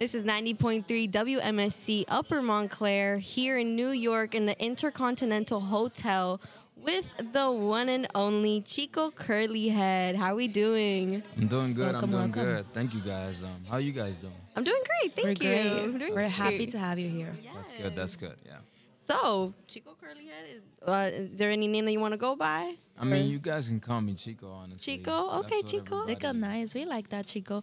This is 90.3 WMSC Upper Montclair here in New York in the Intercontinental Hotel with the one and only ChicoCurlyHead. How we doing? I'm doing good. Welcome, I'm doing welcome. good. Thank you guys. How you guys doing? I'm doing great. Thank We're you. great. I'm doing We're happy great. to have you here. Yes. That's good. That's good. Yeah. So, ChicoCurlyHead, is there any name that you want to go by? I mean, you guys can call me Chico, honestly. Chico? That's Okay, what Chico. everybody- Chico, nice. We like that, Chico.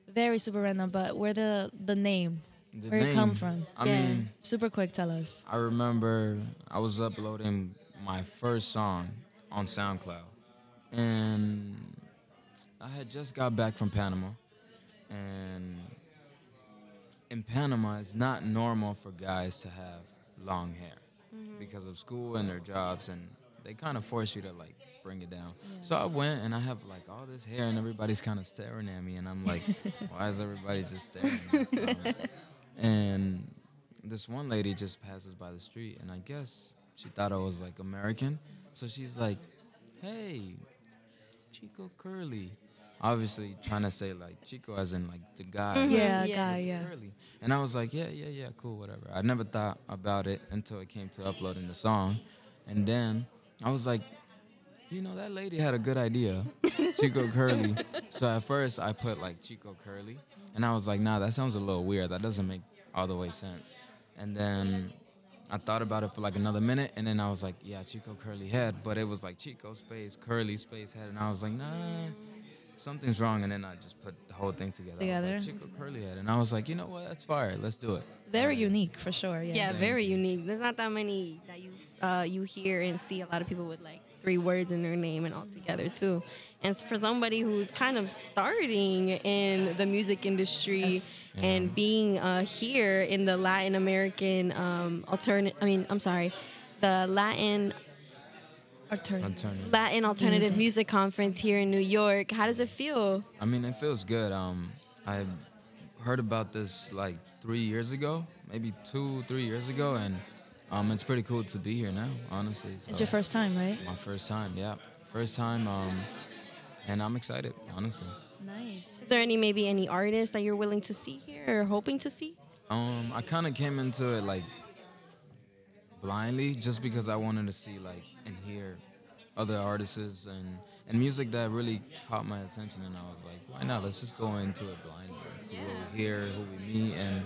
Very super random, but where the name? The Where it come name, from? I mean, super quick. Tell us. I remember I was uploading my first song on SoundCloud, and I had just got back from Panama, and in Panama, it's not normal for guys to have long hair because of school and their jobs, and they kind of force you to like bring it down. So I went and I have like all this hair, and everybody's kind of staring at me, and I'm like, why is everybody just staring at me? And this one lady just passes by the street, and I guess she thought I was like American, so she's like, hey, Chico Curly. Obviously trying to say like Chico as in like the guy. Yeah, Yeah. guy. Yeah. Curly. And I was like, yeah, cool, whatever. I never thought about it until it came to uploading the song. And then I was like, you know, that lady had a good idea, Chico Curly. So at first I put like Chico Curly. And I was like, nah, that sounds a little weird. That doesn't make all the way sense. And then I thought about it for like another minute. And then I was like, yeah, ChicoCurlyHead. But it was like Chico space, Curly space head. And I was like, nah, something's wrong. And then I just put the whole thing together. I was like, ChicoCurlyHead. And I was like, you know what? That's fire. Let's do it. Very unique for sure. Yeah. Yeah, very unique. There's not that many that you hear and see a lot of people with like 3 words in their name and all together too. And for somebody who's kind of starting in the music industry Yes. and being here in the Latin American the Latin Alternative Music Conference here in New York. How does it feel? I mean, it feels good. I heard about this like 3 years ago, maybe 2-3 years ago, and it's pretty cool to be here now, honestly. So It's your first time, right? my first time, yeah. First time, and I'm excited, honestly. Nice. Is there any artists that you're willing to see here or hoping to see? I kind of came into it like blindly, just because I wanted to see like and hear other artists and music that really caught my attention, and I was like, why not? Let's just go into it blindly and see what we hear, who we meet, and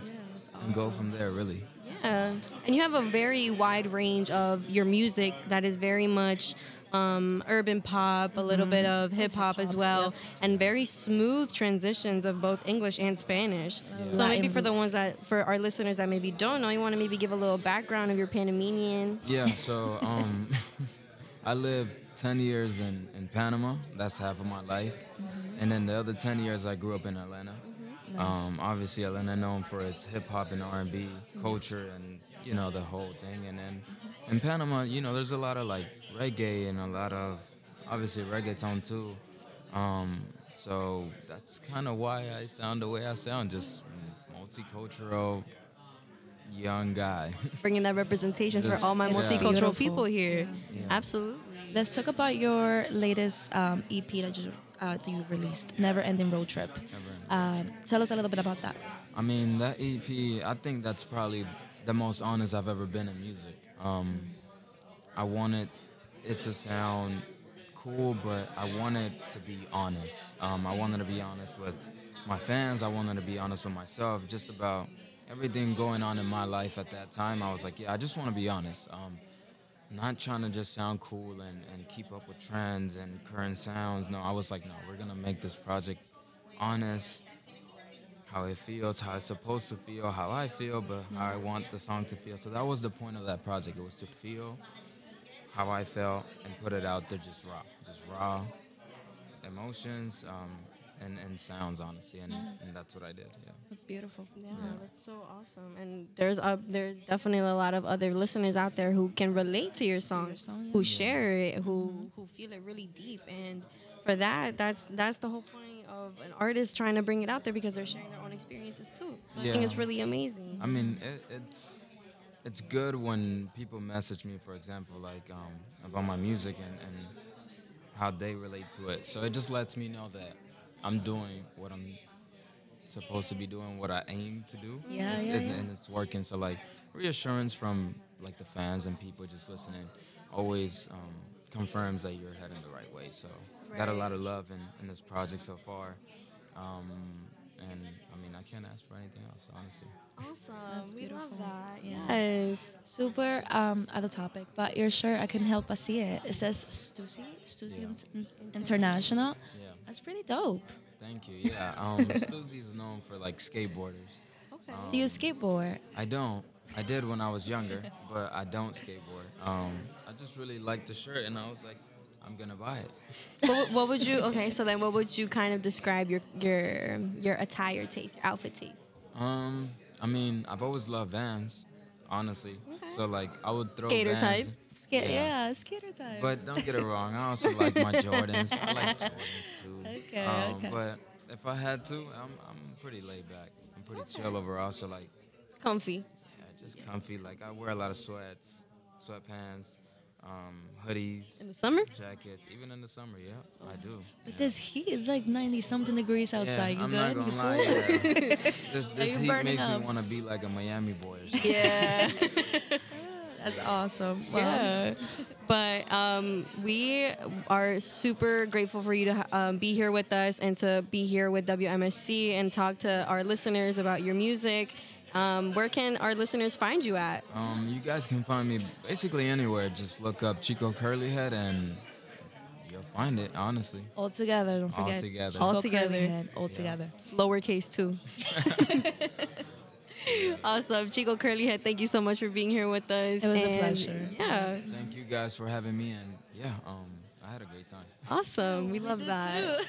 go from there, really. Yeah, and you have a very wide range of your music that is very much urban pop, a little bit of hip hop as well, and very smooth transitions of both English and Spanish. So Latin maybe roots. for our listeners that maybe don't know, you want to maybe give a little background of your Panamanian. Yeah, so I lived 10 years in Panama. That's half of my life. And then the other 10 years I grew up in Atlanta. Obviously, Atlanta known for its hip-hop and R&B culture and, you know, the whole thing. And then in Panama, you know, there's a lot of, like, reggae and a lot of, obviously, reggaeton, too. So that's kind of why I sound the way I sound, just multicultural young guy. Bringing that representation for Just- all my Yeah. multicultural Beautiful. people here. Yeah. Absolutely. Let's talk about your latest EP that you released, Never Ending Road Trip. Tell us a little bit about that. I mean, that EP, I think that's probably the most honest I've ever been in music. I wanted it to sound cool, but I wanted to be honest. I wanted to be honest with my fans. I wanted to be honest with myself, just about everything going on in my life at that time. I was like, yeah, I just want to be honest. Not trying to just sound cool and keep up with trends and current sounds. No, I was like, no, we're going to make this project honest, how it feels, how it's supposed to feel, how I feel, but how I want the song to feel. So that was the point of that project. It was to feel how I felt and put it out there just raw emotions and sounds, honestly, and that's what I did, yeah. That's beautiful. Yeah, that's so awesome. And there's definitely a lot of other listeners out there who can relate to your song, who share it, who feel it really deep. And for that's the whole point of an artist trying to bring it out there, because they're sharing their own experiences too. So I think it's really amazing. I mean, it's good when people message me, for example, like about my music and how they relate to it. So it just lets me know that I'm doing what I'm supposed to be doing what I aim to do. Yeah, It's, yeah, yeah. and it's working. So like reassurance from like the fans and people just listening always confirms that you're heading the right way. So got a lot of love in this project so far. Um, and I mean, I can't ask for anything else, honestly. Awesome. That's We love beautiful. that. Yeah. Yes. Super other topic, but your shirt, I couldn't help but see it. It says Stussy Yeah. International. Yeah. That's pretty dope. Thank you. Yeah. Stussy is known for like skateboarders. Okay. Do you skateboard? I don't. I did when I was younger, but I don't skateboard. I just really liked the shirt, and I was like, I'm gonna buy it. What would you? Okay, so then what would you kind of describe your attire taste, your outfit taste? I mean, I've always loved Vans, honestly. Okay. So like, I would throw Skater Vans. type? Yeah, skater type. But don't get it wrong. I also like my Jordans. I like Jordans too. Okay, okay. But if I had to, I'm pretty laid back. I'm pretty chill overall. So like, Comfy. yeah, just comfy. Like I wear a lot of sweats, sweatpants, hoodies, In the summer? jackets. Even in the summer, yeah, I do. With Yeah. this heat, it's like 90 something degrees outside. Yeah, You I'm good? not You gonna cool? lie. Yeah. This you heat burning makes up? me want to be like a Miami boy or something. Yeah. That's awesome. Well, Yeah. But we are super grateful for you to be here with us and to be here with WMSC and talk to our listeners about your music. Where can our listeners find you at? You guys can find me basically anywhere. Just look up ChicoCurlyHead and you'll find it, honestly. all together, don't All forget. together. All Chico together. Curly Head, all Yeah. together. Lowercase too. Awesome. ChicoCurlyHead, thank you so much for being here with us. It was a And pleasure. Yeah. Thank you guys for having me, and yeah, I had a great time. Awesome. We love that.